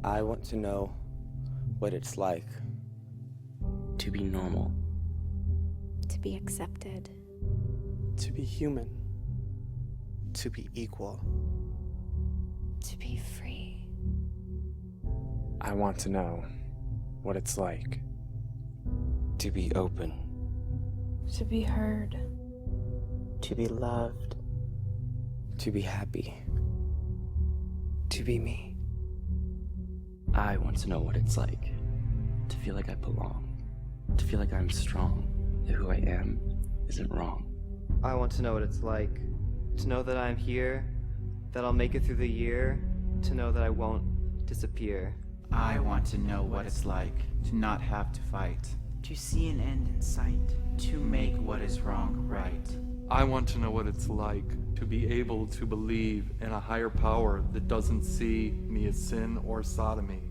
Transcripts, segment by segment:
I want to know what it's like to be normal, to be accepted, to be human, to be equal, to be free. I want to know what it's like to be open, to be heard, to be loved, to be happy, to be me. I want to know what it's like to feel like I belong, to feel like I'm strong, that who I am isn't wrong. I want to know what it's like to know that I'm here, that I'll make it through the year, to know that I won't disappear. I want to know what it's like to not have to fight, to see an end in sight, to make what is wrong right. I want to know what it's like to be able to believe in a higher power that doesn't see me as sin or sodomy.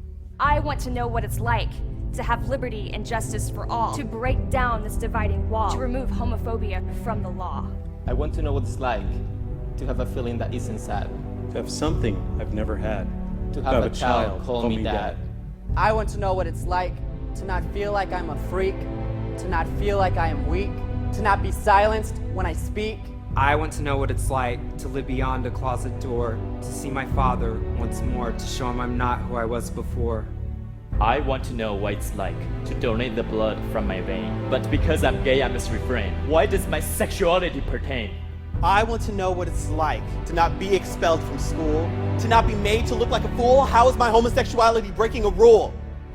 I want to know what it's like to have liberty and justice for all, to break down this dividing wall, to remove homophobia from the law. I want to know what it's like to have a feeling that isn't sad, to have something I've never had, to have a child call me dad. I want to know what it's like to not feel like I'm a freak, to not feel like I am weak, to not be silenced when I speak. I want to know what it's like to live beyond a closet door, to see my father once more, to show him I'm not who I was before. I want to know what it's like to donate the blood from my vein. But because I'm gay, I must refrain. Why does my sexuality pertain? I want to know what it's like to not be expelled from school, to not be made to look like a fool. How is my homosexuality breaking a rule?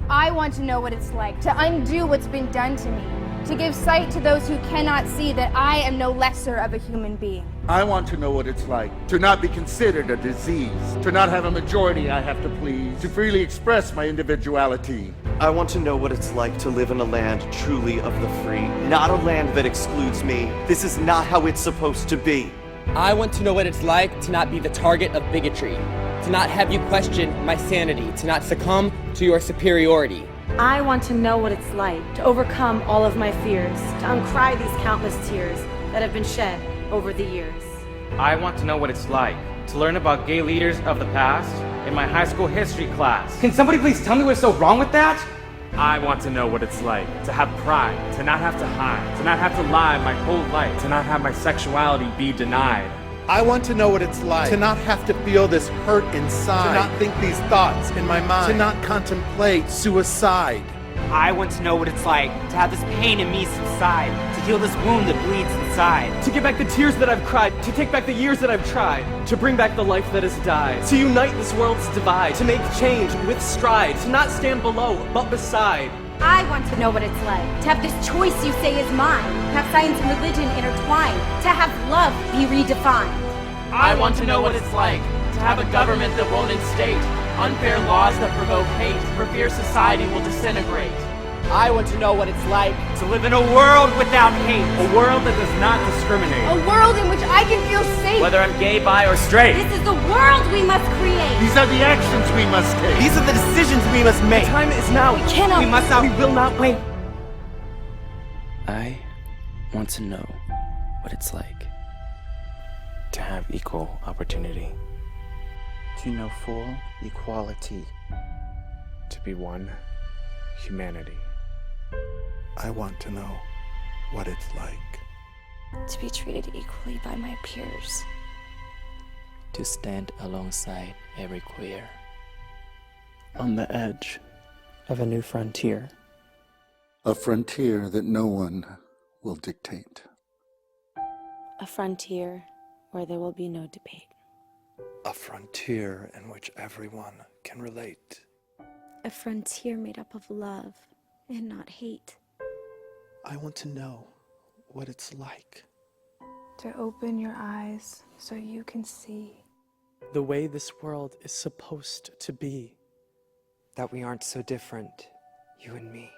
I want to know what it's like to undo what's been done to me, to give sight to those who cannot see that I am no lesser of a human being. I want to know what it's like to not be considered a disease, to not have a majority I have to please, to freely express my individuality. I want to know what it's like to live in a land truly of the free, not a land that excludes me. This is not how it's supposed to be. I want to know what it's like to not be the target of bigotry, to not have you question my sanity, to not succumb to your superiority. I want to know what it's like to overcome all of my fears, to uncry these countless tears that have been shed over the years. I want to know what it's like to learn about gay leaders of the past in my high school history class. Can somebody please tell me what's so wrong with that? I want to know what it's like to have pride, to not have to hide, to not have to lie my whole life, to not have my sexuality be denied. I want to know what it's like to not have to feel this hurt inside, to not think these thoughts in my mind, to not contemplate suicide. I want to know what it's like to have this pain in me subside, to heal this wound that bleeds inside, To get back the tears that I've cried, to take back the years that I've tried, to bring back the life that has died, to unite this world's divide, to make change with stride, to not stand below, but beside. I want to know what it's like to have this choice you say is mine, to have science and religion intertwined, to have love be redefined. I want to know what it's like to have a government that won't instate unfair laws that provoke hate, for fear society will disintegrate. I want to know what it's like to live in a world without hate, A world that does not discriminate. A world in which I can feel safe. Whether I'm gay, bi, or straight. This is the world we must create. These are the actions we must take. These are the decisions we must make. The time is now. We cannot. We must not. We will not wait. I want to know what it's like To have equal opportunity, To know full equality. To be one humanity. I want to know what it's like To be treated equally by my peers. to stand alongside every queer. On the edge of a new frontier. a frontier that no one will dictate. A frontier where there will be no debate. A frontier in which everyone can relate. A frontier made up of love and not hate. I want to know what it's like To open your eyes so you can see the way this world is supposed to be. That we aren't so different, you and me.